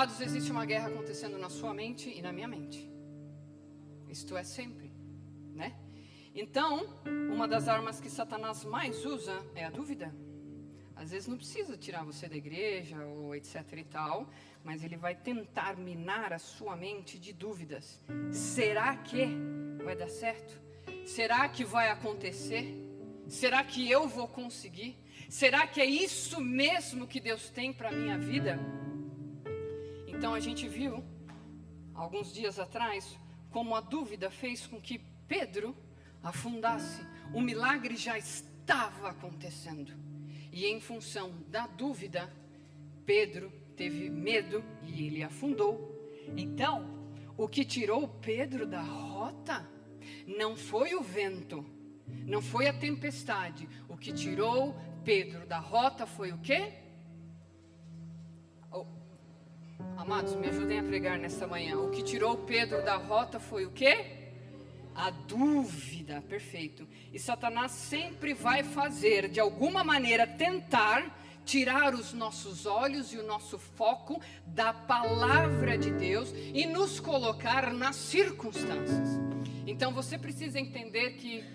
Amados, existe uma guerra acontecendo na sua mente e na minha mente. Isto é sempre, né? Então, uma das armas que Satanás mais usa é a dúvida. Às vezes não precisa tirar você da igreja ou etc e tal, mas ele vai tentar minar a sua mente de dúvidas. Será que vai dar certo? Será que vai acontecer? Será que eu vou conseguir? Será que é isso mesmo que Deus tem para a minha vida? Então a gente viu, alguns dias atrás, como a dúvida fez com que Pedro afundasse. O milagre já estava acontecendo. E em função da dúvida, Pedro teve medo e ele afundou. Então, o que tirou Pedro da rota não foi o vento, não foi a tempestade. O que tirou Pedro da rota foi o quê? Amados, me ajudem a pregar nessa manhã. O que tirou Pedro da rota foi o quê? A dúvida, perfeito. E Satanás sempre vai fazer, de alguma maneira, tentar tirar os nossos olhos e o nosso foco da palavra de Deus e nos colocar nas circunstâncias. Então você precisa entender que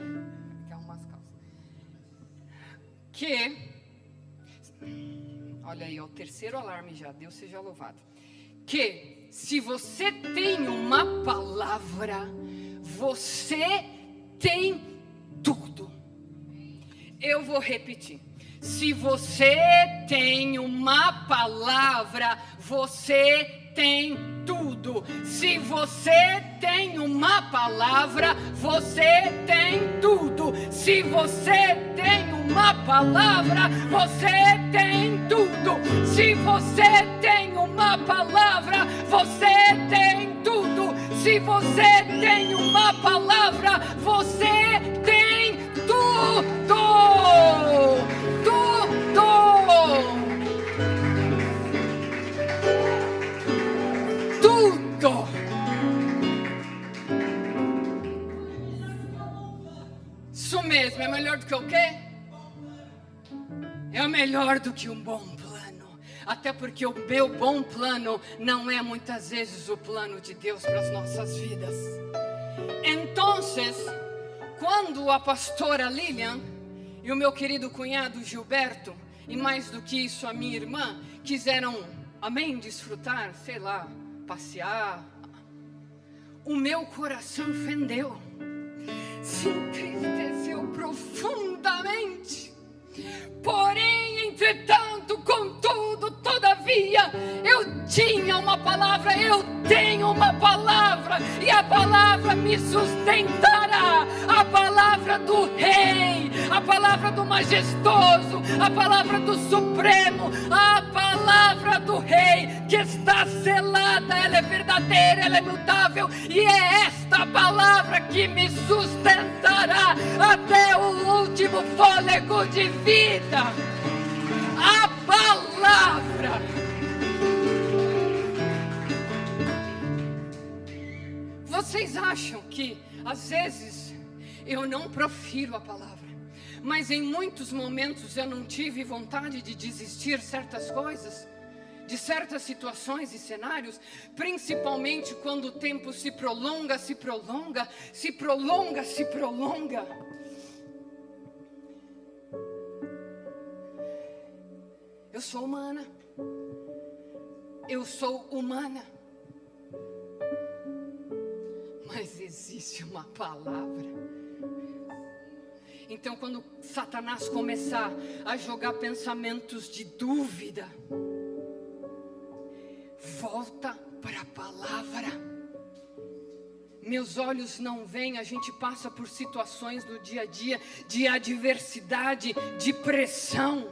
olha aí, ó, o terceiro alarme já, Deus seja louvado. Que se você tem uma palavra, você tem tudo. Eu vou repetir. Se você tem uma palavra, você tem tudo. Se você tem uma palavra, você tem tudo. Se você tem uma palavra, você tem tudo. Se você tem uma palavra, você tem tudo. Se você tem uma palavra, você tem tudo. Tudo. Isso mesmo, é melhor do que o quê? É melhor do que um bom plano. Até porque o meu bom plano não é muitas vezes o plano de Deus para as nossas vidas. Então, quando a pastora Lilian e o meu querido cunhado Gilberto, e mais do que isso a minha irmã, quiseram, amém, desfrutar, sei lá, passear, o meu coração fendeu, se entristeceu profundamente. Porém, entretanto, contudo, todavia, eu tinha uma palavra, eu tenho uma palavra, e a palavra me sustentará, a palavra do Rei, a palavra do Majestoso, a palavra do Supremo, a palavra do Rei, que está selada, ela é verdadeira, ela é imutável, e é esta palavra que me sustentará até o último fôlego de vida. A palavra. Vocês acham que às vezes eu não profiro a palavra, mas em muitos momentos eu não tive vontade de desistir certas coisas, de certas situações e cenários, principalmente quando o tempo se prolonga, se prolonga, se prolonga, se prolonga. Eu sou humana. Eu sou humana. Mas existe uma palavra. Então, quando Satanás começar a jogar pensamentos de dúvida, volta para a palavra. Meus olhos não veem, a gente passa por situações do dia a dia de adversidade, de pressão.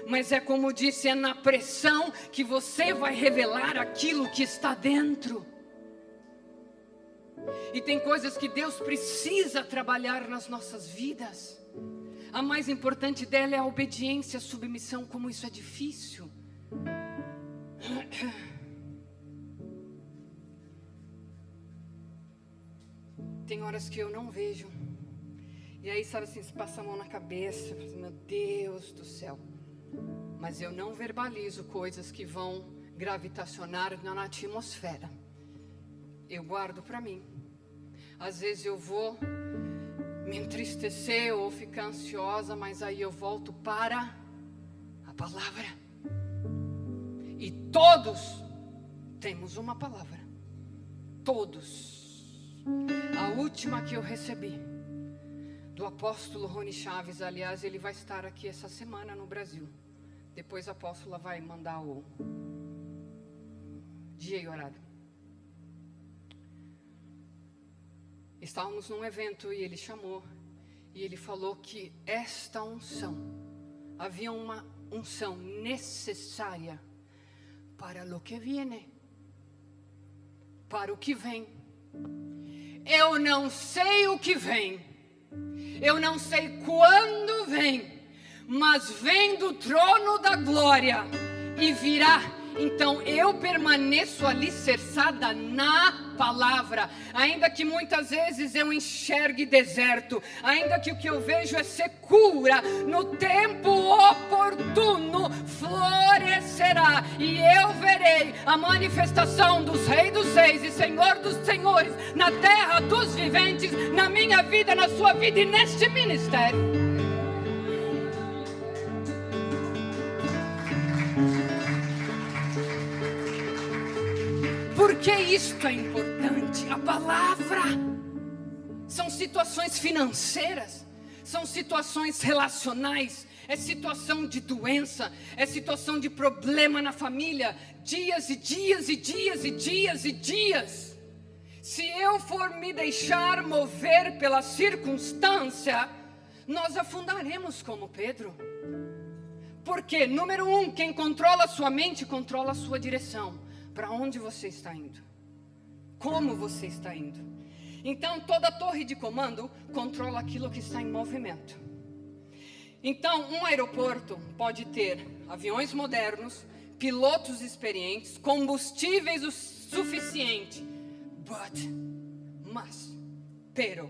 Mas é como disse, é na pressão que você vai revelar aquilo que está dentro. E tem coisas que Deus precisa trabalhar nas nossas vidas. A mais importante dela é a obediência, a submissão, como isso é difícil. Tem horas que eu não vejo. E aí, sabe assim, se passa a mão na cabeça, meu Deus do céu. Mas eu não verbalizo coisas que vão gravitacionário na atmosfera. Eu guardo para mim. Às vezes eu vou me entristecer ou ficar ansiosa, mas aí eu volto para a palavra. E todos temos uma palavra. Todos. A última que eu recebi do apóstolo Rony Chaves, aliás, ele vai estar aqui essa semana no Brasil. Depois a apóstola vai mandar o dia e horário. Estávamos num evento e ele chamou, e ele falou que esta unção, havia uma unção necessária para o que viene, para o que vem. Eu não sei o que vem, eu não sei quando vem, mas vem do trono da glória e virá. Então eu permaneço alicerçada na palavra, ainda que muitas vezes eu enxergue deserto, ainda que o que eu vejo é secura, no tempo oportuno florescerá, e eu verei a manifestação dos Reis dos Reis e Senhor dos Senhores na terra dos viventes, na minha vida, na sua vida e neste ministério. Por que isto é importante? A palavra. São situações financeiras, são situações relacionais, é situação de doença, é situação de problema na família, dias e dias e dias e dias e dias. Se eu for me deixar mover pela circunstância, nós afundaremos como Pedro. Porque, número 1, quem controla a sua mente, controla a sua direção. Para onde você está indo? Como você está indo? Então, toda torre de comando controla aquilo que está em movimento. Então, um aeroporto pode ter aviões modernos, pilotos experientes, combustíveis o suficiente. Pero,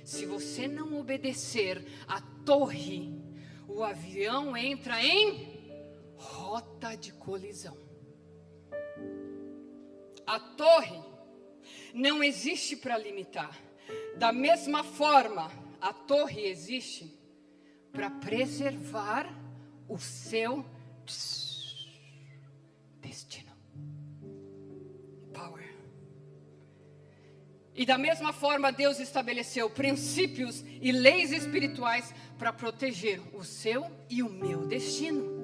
se você não obedecer à torre, o avião entra em rota de colisão. A torre não existe para limitar. Da mesma forma, a torre existe para preservar o seu destino. Power. E da mesma forma, Deus estabeleceu princípios e leis espirituais para proteger o seu e o meu destino.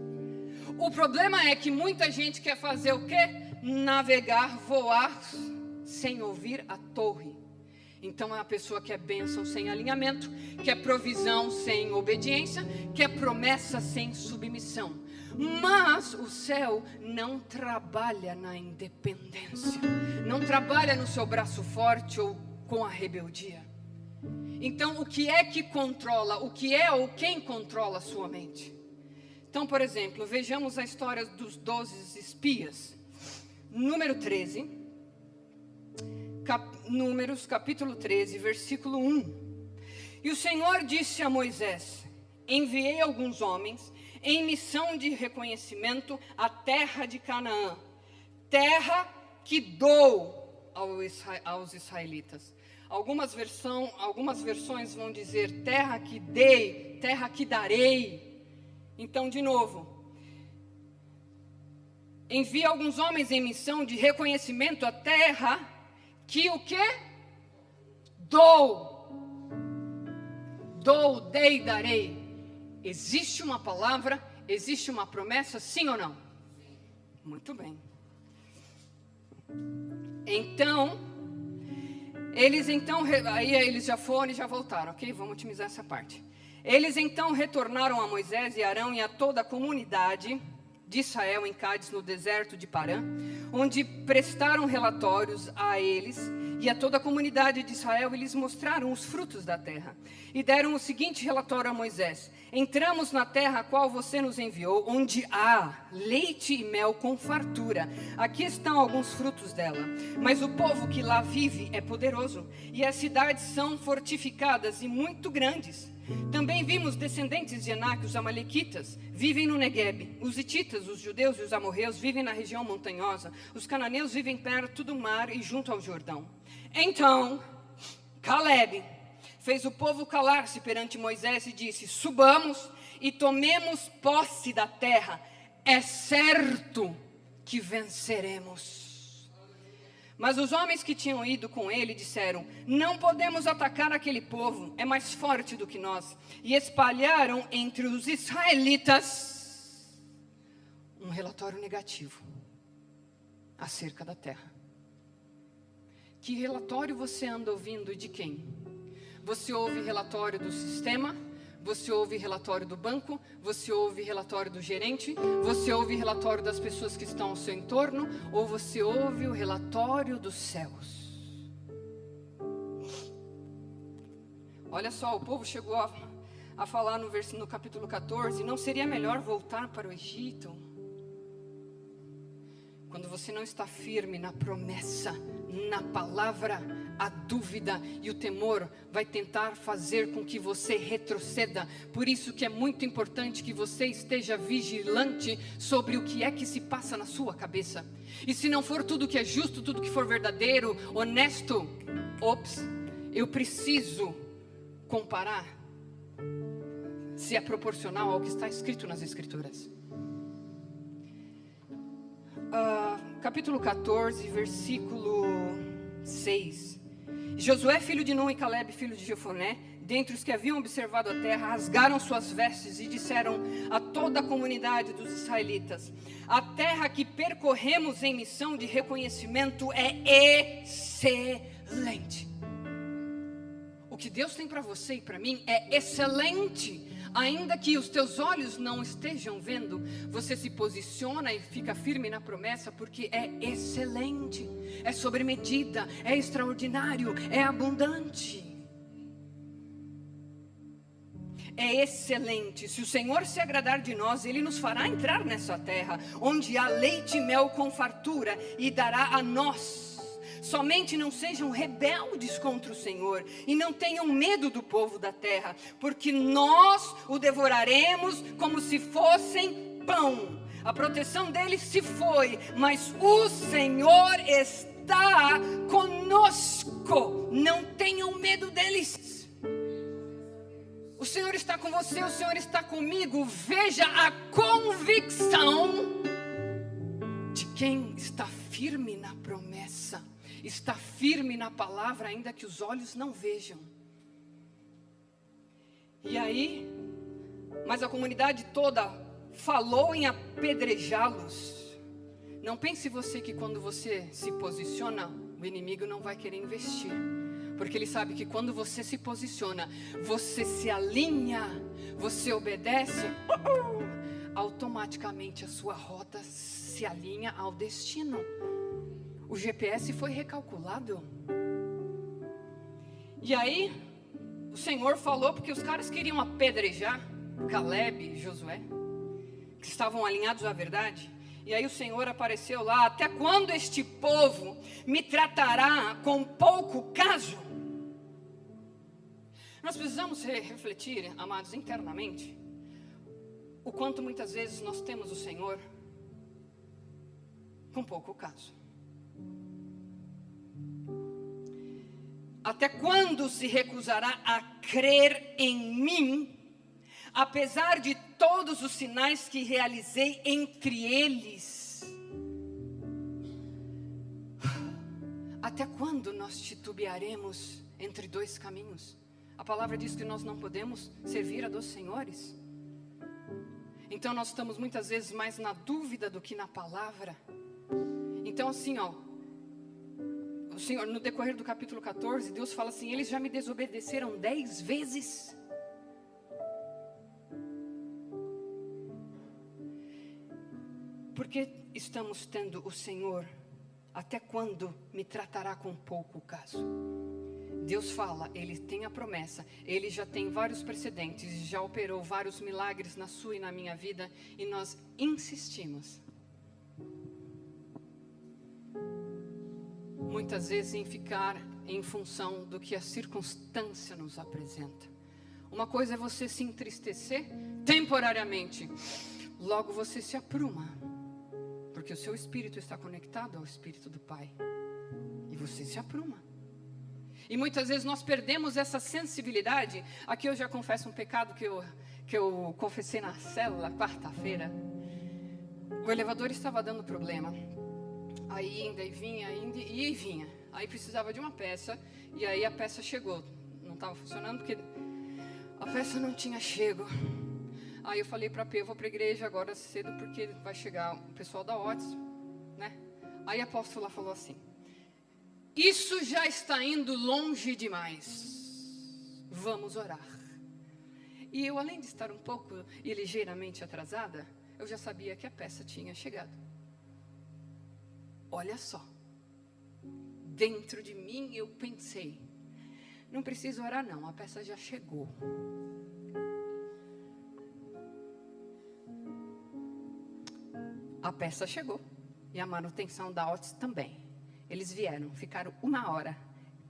O problema é que muita gente quer fazer o quê? Navegar, voar, sem ouvir a torre. Então é a pessoa que é bênção sem alinhamento, que é provisão sem obediência, que é promessa sem submissão. Mas o céu não trabalha na independência, não trabalha no seu braço forte ou com a rebeldia. Então o que é que controla, o que é ou quem controla a sua mente? Então, por exemplo, vejamos a história dos 12 espias. Número 13, Números capítulo 13, versículo 1. E o Senhor disse a Moisés: enviei alguns homens em missão de reconhecimento à terra de Canaã, terra que dou aos israelitas. Algumas versões vão dizer terra que dei, terra que darei. Então, de novo, envia alguns homens em missão de reconhecimento à terra que o quê? Dou, dei, darei. Existe uma palavra, existe uma promessa, sim ou não? Muito bem. Aí eles já foram e já voltaram, ok? Vamos otimizar essa parte. Eles então retornaram a Moisés e Arão e a toda a comunidade de Israel em Cádiz, no deserto de Parã, onde prestaram relatórios a eles e a toda a comunidade de Israel, e lhes mostraram os frutos da terra. E deram o seguinte relatório a Moisés: entramos na terra a qual você nos enviou, onde há leite e mel com fartura. Aqui estão alguns frutos dela. Mas o povo que lá vive é poderoso, e as cidades são fortificadas e muito grandes. Também vimos descendentes de Enaque, os amalequitas, vivem no Neguebe. Os hititas, os judeus e os amorreus vivem na região montanhosa. Os cananeus vivem perto do mar e junto ao Jordão. Então, Calebe fez o povo calar-se perante Moisés e disse: subamos e tomemos posse da terra. É certo que venceremos. Mas os homens que tinham ido com ele disseram: não podemos atacar aquele povo, é mais forte do que nós. E espalharam entre os israelitas um relatório negativo acerca da terra. Que relatório você anda ouvindo e de quem? Você ouve relatório do sistema? Você ouve relatório do banco? Você ouve relatório do gerente? Você ouve relatório das pessoas que estão ao seu entorno? Ou você ouve o relatório dos céus? Olha só, o povo chegou a falar no capítulo 14, não seria melhor voltar para o Egito? Quando você não está firme na promessa, na palavra, a dúvida e o temor vai tentar fazer com que você retroceda. Por isso que é muito importante que você esteja vigilante sobre o que é que se passa na sua cabeça. E se não for tudo que é justo, tudo que for verdadeiro, honesto, eu preciso comparar se é proporcional ao que está escrito nas Escrituras. Capítulo 14, versículo 6. Josué, filho de Nun, e Calebe, filho de Jefoné, dentre os que haviam observado a terra, rasgaram suas vestes e disseram a toda a comunidade dos israelitas: a terra que percorremos em missão de reconhecimento é excelente. O que Deus tem para você e para mim é excelente. Ainda que os teus olhos não estejam vendo, você se posiciona e fica firme na promessa, porque é excelente, é sobre medida, é extraordinário, é abundante. É excelente. Se o Senhor se agradar de nós, Ele nos fará entrar nessa terra, onde há leite e mel com fartura, e dará a nós. Somente não sejam rebeldes contra o Senhor e não tenham medo do povo da terra, porque nós o devoraremos como se fossem pão. A proteção deles se foi, mas o Senhor está conosco. Não tenham medo deles. O Senhor está com você, o Senhor está comigo. Veja a convicção de quem está firme na promessa. Está firme na palavra, ainda que os olhos não vejam. E aí, mas a comunidade toda falou em apedrejá-los. Não pense você que quando você se posiciona, o inimigo não vai querer investir. Porque ele sabe que quando você se posiciona, você se alinha, você obedece, automaticamente a sua rota se alinha ao destino. O GPS foi recalculado. E aí, o Senhor falou, porque os caras queriam apedrejar Calebe e Josué, que estavam alinhados à verdade. E aí o Senhor apareceu lá: até quando este povo me tratará com pouco caso? Nós precisamos refletir, amados, internamente, o quanto muitas vezes nós temos o Senhor com pouco caso. Até quando se recusará a crer em mim, apesar de todos os sinais que realizei entre eles? Até quando nós titubearemos entre dois caminhos? A palavra diz que nós não podemos servir a dois senhores. Então nós estamos muitas vezes mais na dúvida do que na palavra. Então assim, o Senhor, no decorrer do capítulo 14, Deus fala assim: eles já me desobedeceram 10 vezes. Porque estamos tendo o Senhor, até quando me tratará com pouco caso? Deus fala, Ele tem a promessa, Ele já tem vários precedentes, já operou vários milagres na sua e na minha vida, e nós insistimos. Muitas vezes em ficar em função do que a circunstância nos apresenta. Uma coisa é você se entristecer temporariamente. Logo você se apruma. Porque o seu espírito está conectado ao espírito do Pai. E você se apruma. E muitas vezes nós perdemos essa sensibilidade. Aqui eu já confesso um pecado que eu confessei na célula, quarta-feira. O elevador estava dando problema. Aí ainda vinha. Aí precisava de uma peça. E aí a peça chegou. Não estava funcionando porque a peça não tinha chego. Aí eu falei para P, eu vou para a igreja agora cedo porque vai chegar o pessoal da Otis, né? Aí a apóstola falou assim: isso já está indo longe demais. Vamos orar. E eu, além de estar um pouco e ligeiramente atrasada, eu já sabia que a peça tinha chegado. Olha só. Dentro de mim eu pensei: não preciso orar não, a peça já chegou. A peça chegou. E a manutenção da Otis também. Eles vieram, ficaram 1 hora.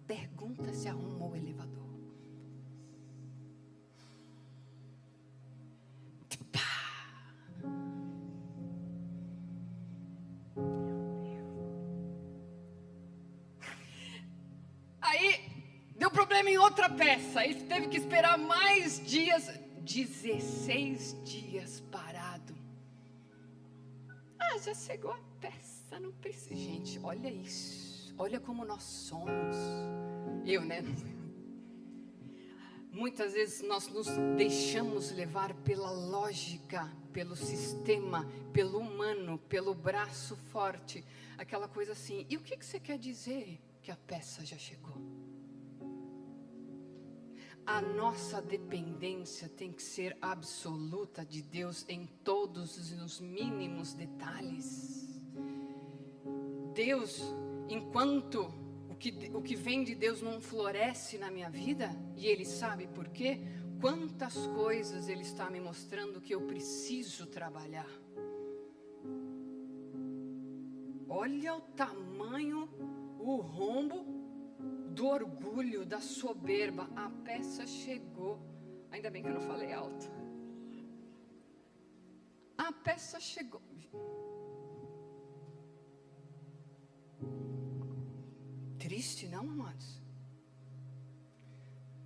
Pergunta se arrumou o elevador. Aí, deu problema em outra peça. Ele teve que esperar mais dias. 16 dias parado. Já chegou a peça, não precisa. Gente, olha isso. Olha como nós somos. Eu, né? Muitas vezes nós nos deixamos levar pela lógica, pelo sistema, pelo humano, pelo braço forte. Aquela coisa assim. E o que você quer dizer que a peça já chegou? A nossa dependência tem que ser absoluta de Deus em todos os mínimos detalhes. Deus, enquanto o que vem de Deus não floresce na minha vida, e Ele sabe por quê, quantas coisas Ele está me mostrando que eu preciso trabalhar. Olha o tamanho, o rombo do orgulho, da soberba. A peça chegou. Ainda bem que eu não falei alto. A peça chegou. Triste, não, amados?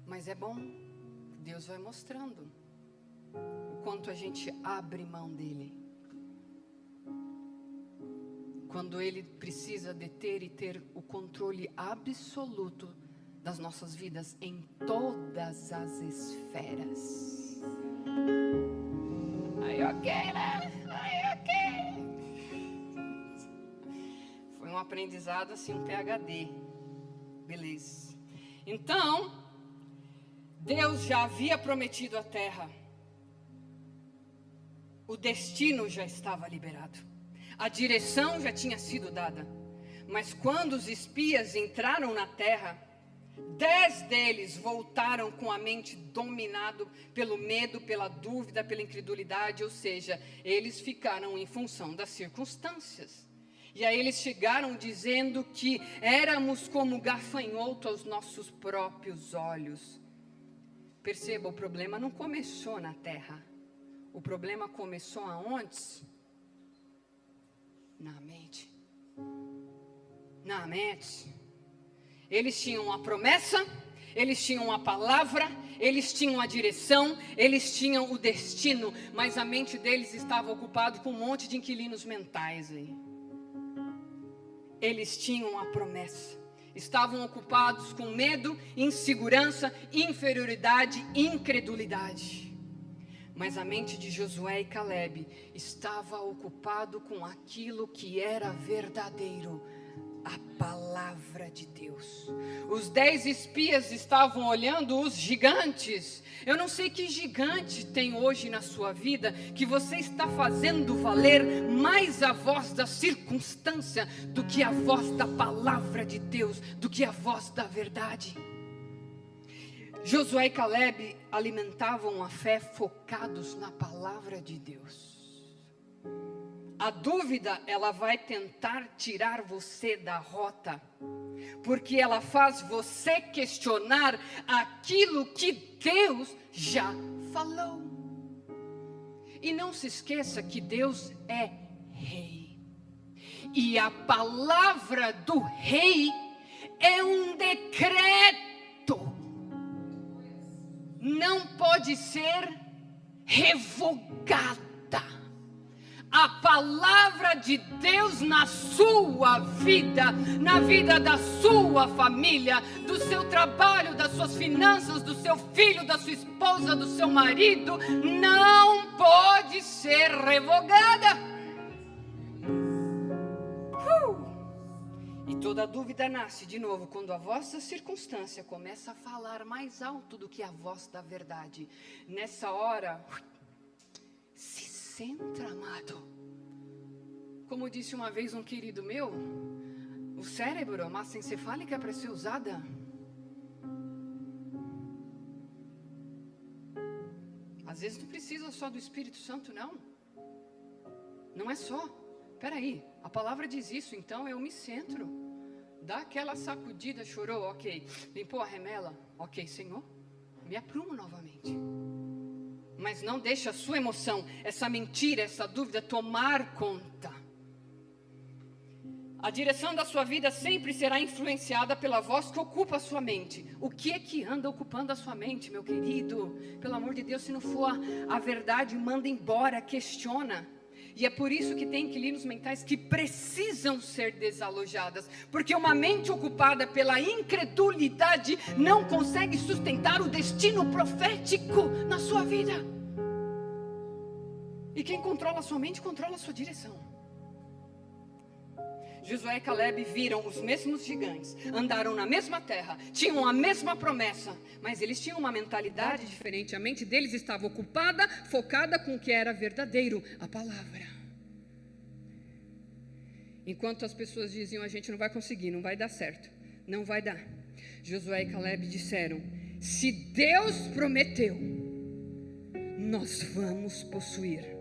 Mas é bom. Deus vai mostrando o quanto a gente abre mão dele. Quando ele precisa deter e ter o controle absoluto das nossas vidas em todas as esferas. Aí, ok, né? Aí, ok. Foi um aprendizado assim, um PhD. Beleza. Então, Deus já havia prometido a terra. O destino já estava liberado. A direção já tinha sido dada. Mas quando os espias entraram na terra, 10 deles voltaram com a mente dominado pelo medo, pela dúvida, pela incredulidade. Ou seja, eles ficaram em função das circunstâncias. E aí eles chegaram dizendo que éramos como gafanhoto aos nossos próprios olhos. Perceba, o problema não começou na terra. O problema começou aonde? Na mente. Na mente. Eles tinham a promessa, eles tinham a palavra, eles tinham a direção, eles tinham o destino, mas a mente deles estava ocupada com um monte de inquilinos mentais aí. Eles tinham a promessa, estavam ocupados com medo, insegurança, inferioridade, incredulidade. Mas a mente de Josué e Caleb estava ocupado com aquilo que era verdadeiro, a palavra de Deus. Os 10 espias estavam olhando os gigantes. Eu não sei que gigante tem hoje na sua vida que você está fazendo valer mais a voz da circunstância do que a voz da palavra de Deus, do que a voz da verdade. Josué e Caleb alimentavam a fé focados na palavra de Deus. A dúvida, ela vai tentar tirar você da rota, porque ela faz você questionar aquilo que Deus já falou. E não se esqueça que Deus é rei. E a palavra do rei é um decreto. Não pode ser revogada. A palavra de Deus na sua vida, na vida da sua família, do seu trabalho, das suas finanças, do seu filho, da sua esposa, do seu marido, não pode ser revogada. E toda dúvida nasce, de novo, quando a vossa circunstância começa a falar mais alto do que a voz da verdade. Nessa hora, se centra, amado. Como disse uma vez um querido meu, o cérebro, a massa encefálica, é para ser usada. Às vezes não precisa só do Espírito Santo, não. Não é só. Peraí, a palavra diz isso, então eu me centro. Dá aquela sacudida, chorou, ok. Limpou a remela, ok, Senhor, me aprumo novamente. Mas não deixa a sua emoção, essa mentira, essa dúvida tomar conta. A direção da sua vida sempre será influenciada pela voz que ocupa a sua mente. O que é que anda ocupando a sua mente, meu querido? Pelo amor de Deus, se não for a verdade, manda embora, questiona. E é por isso que tem inquilinos mentais que precisam ser desalojadas. Porque uma mente ocupada pela incredulidade não consegue sustentar o destino profético na sua vida. E quem controla a sua mente, controla a sua direção. Josué e Caleb viram os mesmos gigantes, andaram na mesma terra, tinham a mesma promessa, mas eles tinham uma mentalidade diferente. A mente deles estava ocupada, focada com o que era verdadeiro, a palavra. Enquanto as pessoas diziam, a gente não vai conseguir, não vai dar certo, não vai dar. Josué e Caleb disseram, se Deus prometeu, nós vamos possuir.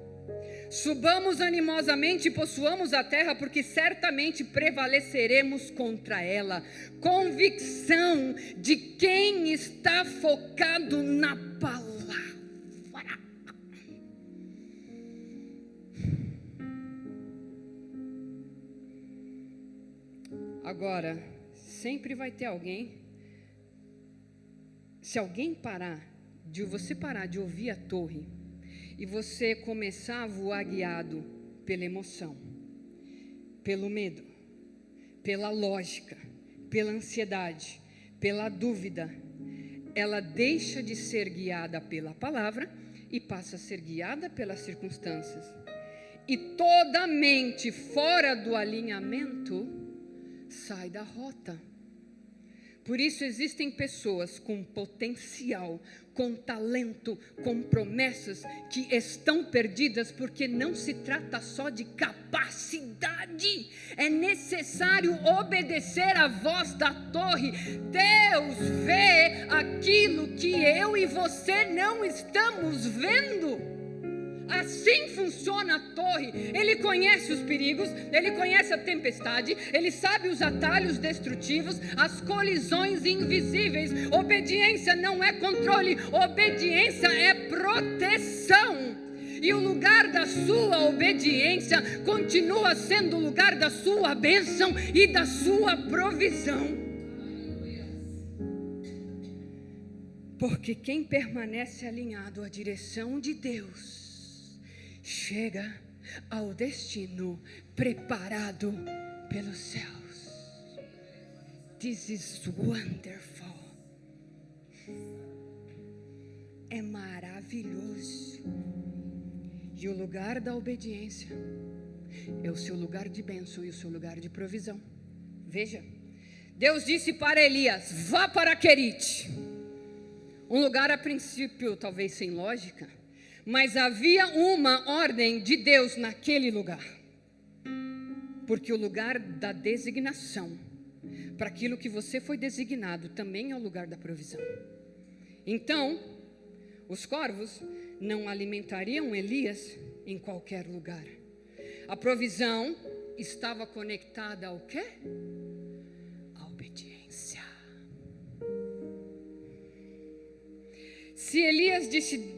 Subamos animosamente e possuamos a terra, porque certamente prevaleceremos contra ela. Convicção de quem está focado na palavra. Agora, sempre vai ter alguém. Se alguém você parar de ouvir a torre, e você começar a voar guiado pela emoção, pelo medo, pela lógica, pela ansiedade, pela dúvida, ela deixa de ser guiada pela palavra e passa a ser guiada pelas circunstâncias. E toda mente fora do alinhamento sai da rota. Por isso existem pessoas com potencial, com talento, com promessas que estão perdidas, porque não se trata só de capacidade. É necessário obedecer à voz da torre. Deus vê aquilo que eu e você não estamos vendo. Assim funciona a torre. Ele conhece os perigos, ele conhece a tempestade, ele sabe os atalhos destrutivos, as colisões invisíveis. Obediência não é controle, obediência é proteção. E o lugar da sua obediência continua sendo o lugar da sua bênção e da sua provisão. Porque quem permanece alinhado à direção de Deus chega ao destino preparado pelos céus. This is wonderful. É maravilhoso. E o lugar da obediência é o seu lugar de bênção e o seu lugar de provisão. Veja, Deus disse para Elias, vá para Querite. Um lugar a princípio talvez sem lógica, mas havia uma ordem de Deus naquele lugar. Porque o lugar da designação, para aquilo que você foi designado, também é o lugar da provisão. Então, os corvos não alimentariam Elias em qualquer lugar. A provisão estava conectada ao quê? A obediência. Se Elias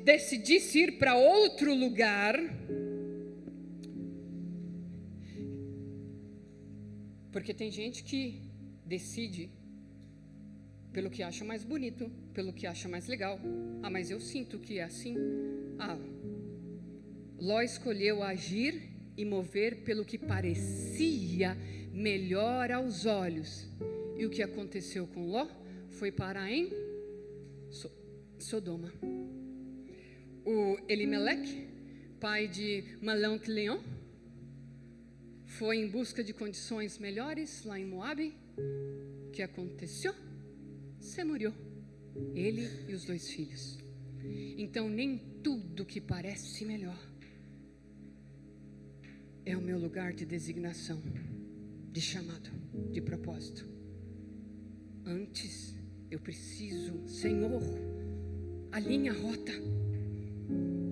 decidisse ir para outro lugar, porque tem gente que decide pelo que acha mais bonito, pelo que acha mais legal. Ah, mas eu sinto que é assim. Ah, Ló escolheu agir e mover pelo que parecia melhor aos olhos. E o que aconteceu com Ló foi parar em Sodoma. O Elimeleque, pai de Malão-Cleon, foi em busca de condições melhores lá em Moabe. O que aconteceu? Se morreu, ele e os 2 filhos. Então nem tudo que parece melhor é o meu lugar de designação, de chamado, de propósito. Antes eu preciso, Senhor, alinha a rota,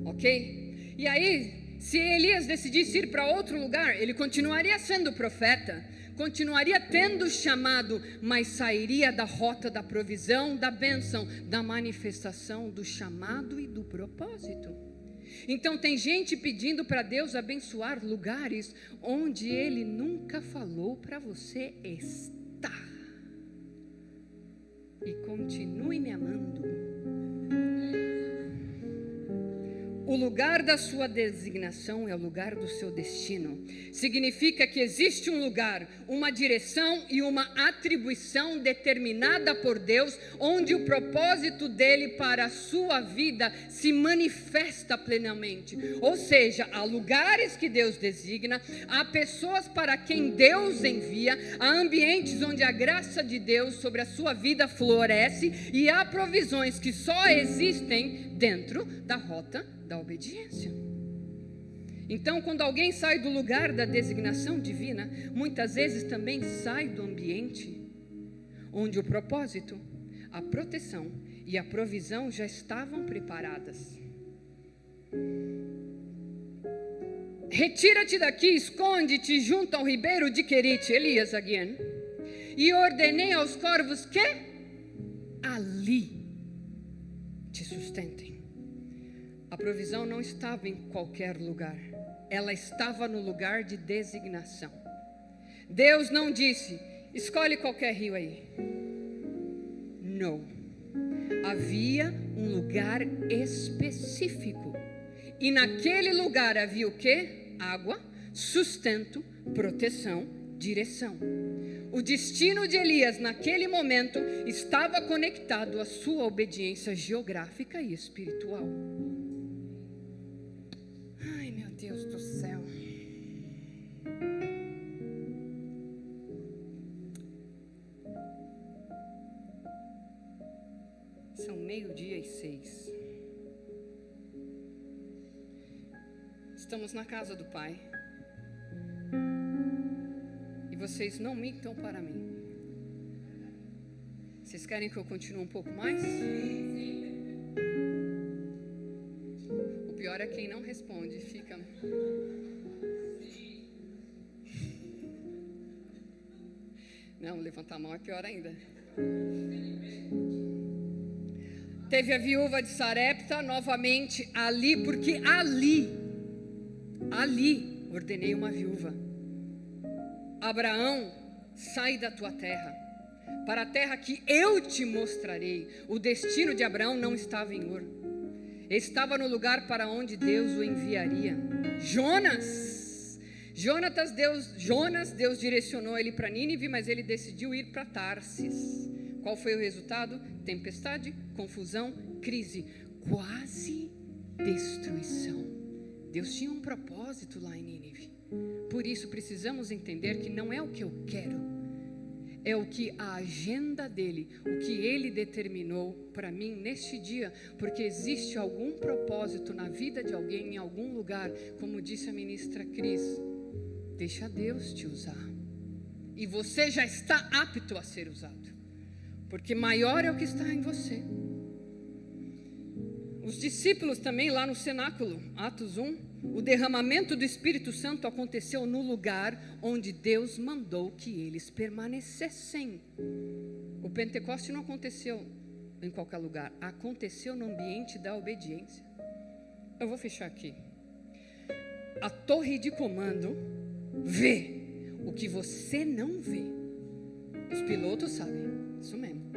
ok? E aí, se Elias decidisse ir para outro lugar, ele continuaria sendo profeta, continuaria tendo chamado, mas sairia da rota da provisão, da bênção, da manifestação do chamado e do propósito. Então tem gente pedindo para Deus abençoar lugares onde Ele nunca falou para você estar. E continue me amando. O lugar da sua designação é o lugar do seu destino. Significa que existe um lugar, uma direção e uma atribuição determinada por Deus, onde o propósito dele para a sua vida se manifesta plenamente. Ou seja, há lugares que Deus designa, há pessoas para quem Deus envia, há ambientes onde a graça de Deus sobre a sua vida floresce e há provisões que só existem dentro da rota da obediência. Então, quando alguém sai do lugar da designação divina, muitas vezes também sai do ambiente onde o propósito, a proteção e a provisão já estavam preparadas. Retira-te daqui, esconde-te junto ao ribeiro de Querite, Elias again, e ordenei aos corvos que ali te sustentem. A provisão não estava em qualquer lugar, ela estava no lugar de designação. Deus não disse, escolhe qualquer rio aí. Não. Havia um lugar específico. E naquele lugar havia o quê? Água, sustento, proteção, direção. O destino de Elias naquele momento estava conectado à sua obediência geográfica e espiritual. Ai, meu Deus do céu. São 12:06. Estamos na casa do Pai. E vocês não mintam para mim. Vocês querem que eu continue um pouco mais? O pior é quem não responde, fica. Não, levantar a mão é pior ainda. Teve a viúva de Sarepta novamente ali, porque ali ordenei uma viúva. Abraão, sai da tua terra, para a terra que eu te mostrarei. O destino de Abraão não estava em Ur, estava no lugar para onde Deus o enviaria. Jonas, Deus direcionou ele para Nínive, mas ele decidiu ir para Tarsis. Qual foi o resultado? Tempestade, confusão, crise, quase destruição. Deus tinha um propósito lá em Nínive. Por isso precisamos entender que não é o que eu quero, é o que a agenda dele, o que ele determinou para mim neste dia, porque existe algum propósito na vida de alguém em algum lugar, como disse a ministra Cris. Deixa Deus te usar, e você já está apto a ser usado, porque maior é o que está em você. Os discípulos também lá no cenáculo, Atos 1, O derramamento do Espírito Santo aconteceu no lugar onde Deus mandou que eles permanecessem. O Pentecoste não aconteceu em qualquer lugar, aconteceu no ambiente da obediência. Eu vou fechar aqui. A torre de comando vê o que você não vê. Os pilotos sabem, isso mesmo.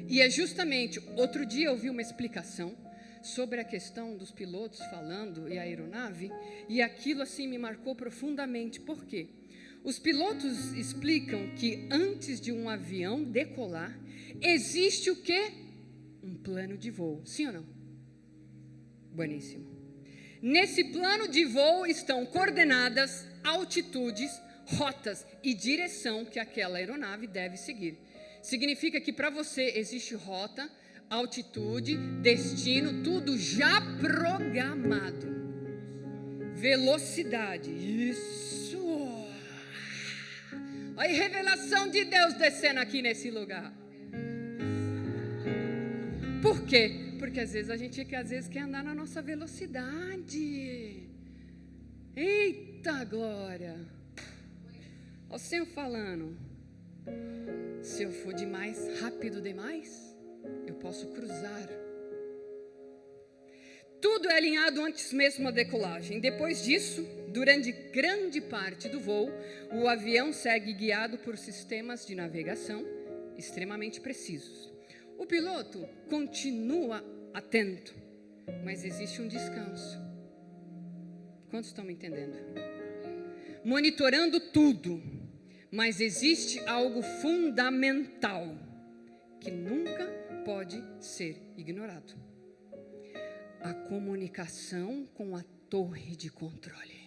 E é justamente, outro dia eu vi uma explicação sobre a questão dos pilotos falando e a aeronave, e aquilo assim me marcou profundamente. Por quê? Os pilotos explicam que antes de um avião decolar, existe o quê? Um plano de voo, sim ou não? Bueníssimo. Nesse plano de voo estão coordenadas, altitudes, rotas e direção que aquela aeronave deve seguir. Significa que para você existe rota, altitude, destino, tudo já programado. Velocidade, isso. Olha a revelação de Deus descendo aqui nesse lugar. Por quê? Porque às vezes a gente quer andar na nossa velocidade. Eita glória! Olha o Senhor falando. Se eu for demais, rápido demais, eu posso cruzar. Tudo é alinhado antes mesmo da decolagem. Depois disso, durante grande parte do voo, o avião segue guiado por sistemas de navegação extremamente precisos. O piloto continua atento, mas existe um descanso. Quantos estão me entendendo? Monitorando tudo, mas existe algo fundamental que nunca pode ser ignorado: a comunicação com a torre de controle.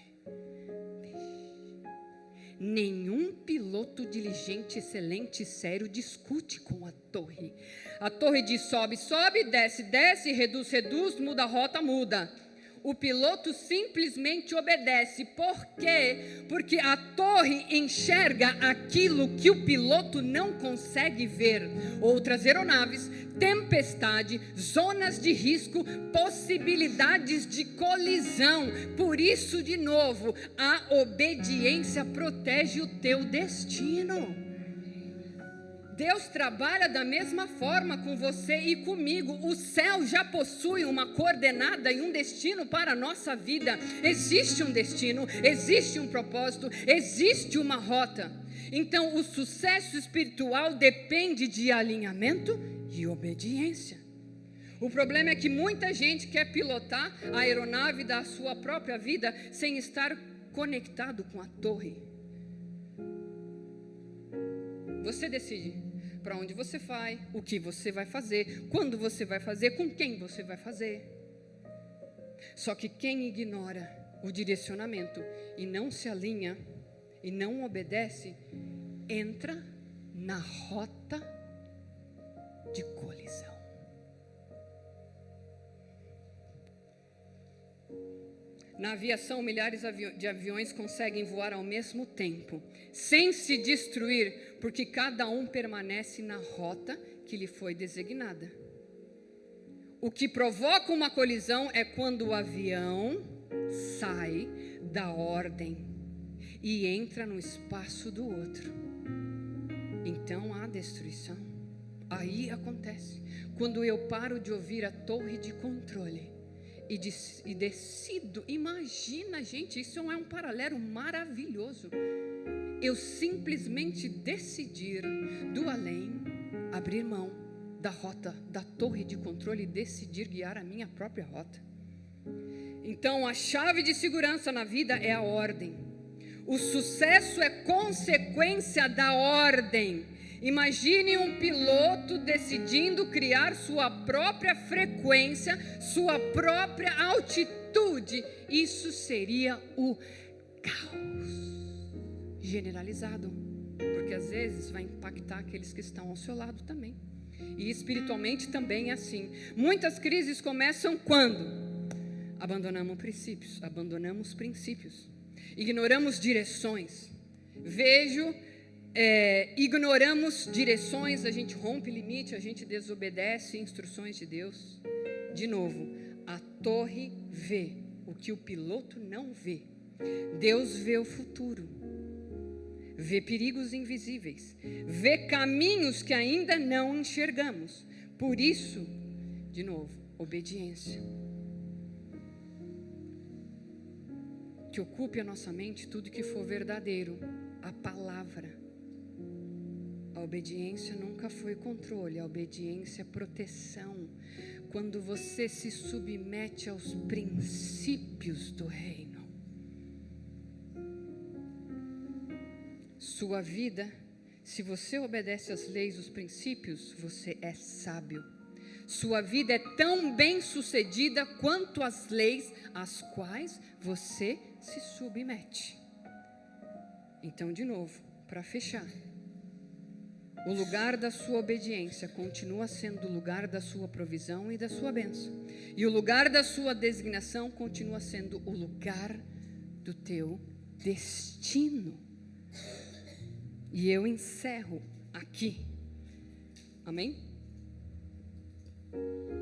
Nenhum piloto diligente, excelente, sério discute com a torre. A torre diz sobe, sobe, desce, desce, reduz, reduz, muda a rota, muda. O piloto simplesmente obedece. Por quê? Porque a torre enxerga aquilo que o piloto não consegue ver. Outras aeronaves, tempestade, zonas de risco, possibilidades de colisão. Por isso, de novo, a obediência protege o teu destino. Deus trabalha da mesma forma com você e comigo. O céu já possui uma coordenada e um destino para a nossa vida. Existe um destino, existe um propósito, existe uma rota. Então, o sucesso espiritual depende de alinhamento e obediência. O problema é que muita gente quer pilotar a aeronave da sua própria vida sem estar conectado com a torre. Você decide para onde você vai, o que você vai fazer, quando você vai fazer, com quem você vai fazer. Só que quem ignora o direcionamento e não se alinha e não obedece, entra na rota de colisão. Na aviação, milhares de aviões conseguem voar ao mesmo tempo, sem se destruir, porque cada um permanece na rota que lhe foi designada. O que provoca uma colisão é quando o avião sai da ordem e entra no espaço do outro. Então há destruição. Aí acontece. Quando eu paro de ouvir a torre de controle e decido, imagina, gente, isso é um paralelo maravilhoso. Eu simplesmente decidir do além, abrir mão da rota, da torre de controle e decidir guiar a minha própria rota. Então, a chave de segurança na vida é a ordem. O sucesso é consequência da ordem. Imagine um piloto decidindo criar sua própria frequência, sua própria altitude. Isso seria o caos generalizado, porque às vezes vai impactar aqueles que estão ao seu lado também. E espiritualmente também é assim. Muitas crises começam quando abandonamos princípios, ignoramos direções. Ignoramos direções, a gente rompe limite, a gente desobedece instruções de Deus. De novo, a torre vê o que o piloto não vê. Deus vê o futuro, vê perigos invisíveis, vê caminhos que ainda não enxergamos. Por isso, de novo, obediência. Que ocupe a nossa mente tudo que for verdadeiro, a palavra. A obediência nunca foi controle, a obediência é proteção. Quando você se submete aos princípios do reino, sua vida, se você obedece às leis, os princípios, você é sábio. Sua vida é tão bem sucedida quanto as leis às quais você se submete. Então, de novo, para fechar, o lugar da sua obediência continua sendo o lugar da sua provisão e da sua bênção. E o lugar da sua designação continua sendo o lugar do teu destino. E eu encerro aqui. Amém?